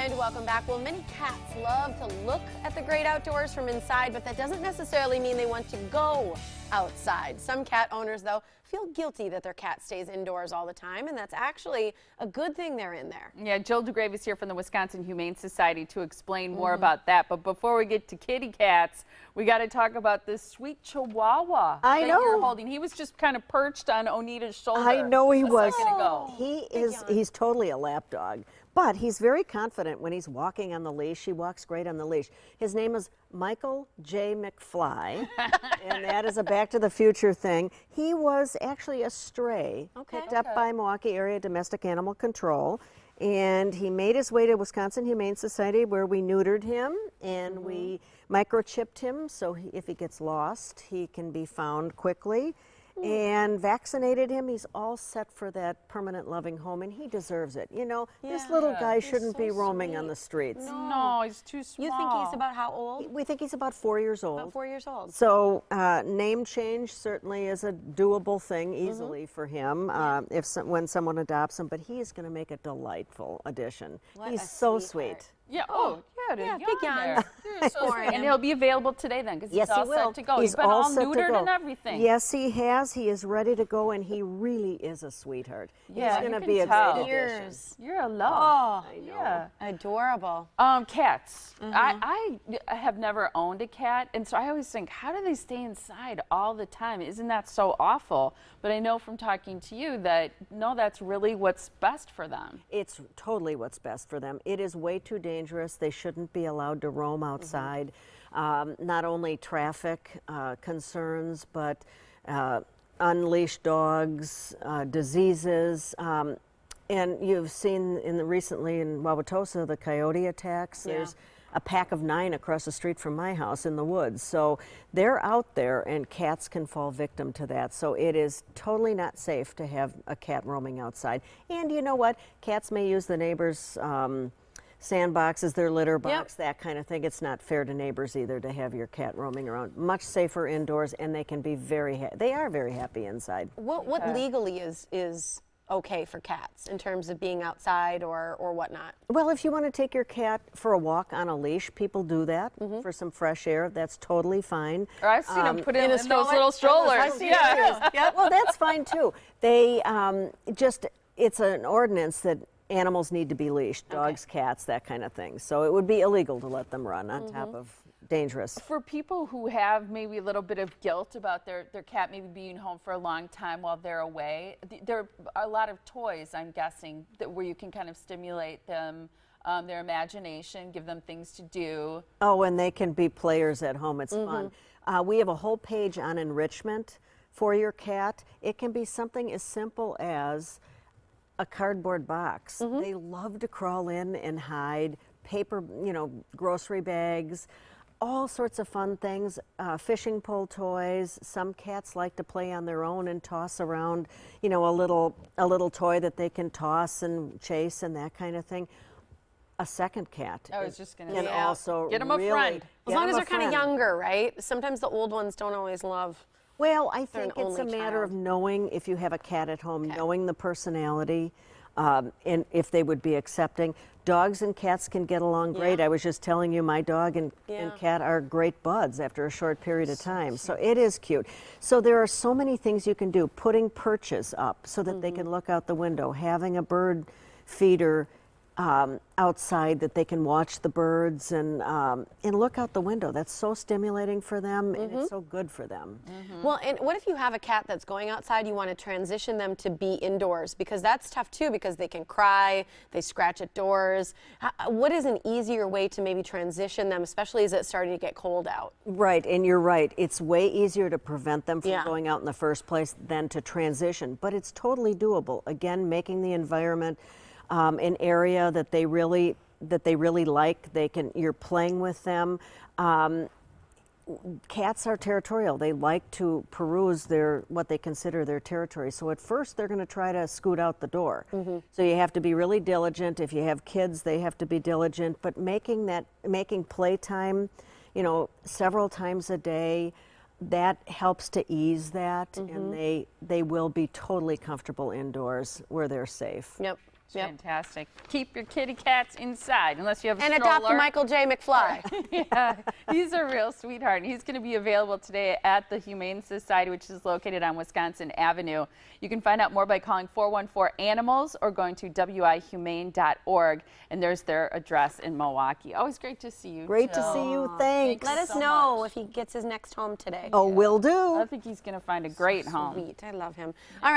And welcome back. Well, many cats love to look at the great outdoors from inside, but that doesn't necessarily mean they want to go outside. Some cat owners, though, feel guilty that their cat stays indoors all the time, and that's actually a good thing they're in there. Yeah, Jill DeGrave is here from the Wisconsin Humane Society to explain more about that. But before we get to kitty cats, we got to talk about this sweet Chihuahua that you're holding. He was just kind of perched on Onita's shoulder. I know he was. He's totally a lap dog. But he's very confident when he's walking on the leash. He walks great on the leash. His name is Michael J. McFly, and that is a Back to the Future thing. He was actually a stray, picked up by Milwaukee Area Domestic Animal Control, and he made his way to Wisconsin Humane Society, where we neutered him, and we microchipped him, so if he gets lost, he can be found quickly. And vaccinated him. He's all set for that permanent loving home, and he deserves it. You know, this little guy shouldn't be roaming on the streets. No, he's too small. You think he's about how old? We think he's about 4 years old. About 4 years old. So name change certainly is a doable thing easily for him when someone adopts him, but he is going to make a delightful addition. He's so sweet. Yeah. Big Jan. So and he'll be available today then, because yes, he's all set to go. He's been all neutered and everything. Yes, he has. He is ready to go, and he really is a sweetheart. Yeah, he's going to be a great addition. You're a love. Oh, I know. Yeah. Adorable. Cats. I have never owned a cat, and so I always think, how do they stay inside all the time? Isn't that so awful? But I know from talking to you that, no, that's really what's best for them. It's totally what's best for them. It is way too dangerous. They shouldn't be allowed to roam outside. Not only traffic concerns, but unleashed dogs, diseases. And you've seen recently in Wauwatosa the coyote attacks. There's a pack of 9 across the street from my house in the woods. So they're out there, and cats can fall victim to that. So it is totally not safe to have a cat roaming outside. And you know what? Cats may use the neighbors' sandboxes, their litter box, that kind of thing. It's not fair to neighbors either to have your cat roaming around. Much safer indoors, and they can be they are very happy inside. What legally is okay for cats in terms of being outside or whatnot? Well, if you want to take your cat for a walk on a leash, people do that for some fresh air. That's totally fine. Or I've seen them put in those little strollers. Well, that's fine too. They it's an ordinance that animals need to be leashed, dogs, cats, that kind of thing. So it would be illegal to let them run on top of dangerous. For people who have maybe a little bit of guilt about their cat maybe being home for a long time while they're away, there are a lot of toys, I'm guessing, where you can kind of stimulate them, their imagination, give them things to do. Oh, and they can be players at home. It's fun. We have a whole page on enrichment for your cat. It can be something as simple as a cardboard box. They love to crawl in and hide. Paper, grocery bags, all sorts of fun things. Fishing pole toys. Some cats like to play on their own and toss around, a little toy that they can toss and chase and that kind of thing. A second cat. I was just going to say, also get them a friend. As long as they're kind of younger, right? Sometimes the old ones don't always love. Well, I think it's a matter of knowing, if you have a cat at home, knowing the personality, and if they would be accepting. Dogs and cats can get along great. I was just telling you, my dog and cat are great buds after a short period of time. So it is cute. So there are so many things you can do. Putting perches up so that they can look out the window, having a bird feeder outside that they can watch the birds and look out the window. That's so stimulating for them, and it's so good for them. Well, and what if you have a cat that's going outside, you want to transition them to be indoors? Because that's tough too, because they can cry, they scratch at doors. What is an easier way to maybe transition them, especially as it's starting to get cold out? Right, and you're right. It's way easier to prevent them from going out in the first place than to transition, but it's totally doable. Again, making the environment an area that they really like. You're playing with them. Cats are territorial. They like to peruse what they consider their territory. So at first they're going to try to scoot out the door. So you have to be really diligent. If you have kids, they have to be diligent. But making playtime, several times a day, that helps to ease that, and they will be totally comfortable indoors where they're safe. Yep. It's fantastic. Keep your kitty cats inside unless you have a And stroller. adopt a Michael J. McFly. Yeah, he's a real sweetheart. He's going to be available today at the Humane Society, which is located on Wisconsin Avenue. You can find out more by calling 414-ANIMALS or going to wihumane.org, and there's their address in Milwaukee. Always great to see you. Great to Jill. see you. Thanks. Let us so know much. if he gets his next home today. Oh, will do. I think he's going to find a great home. Sweet. I love him. All right.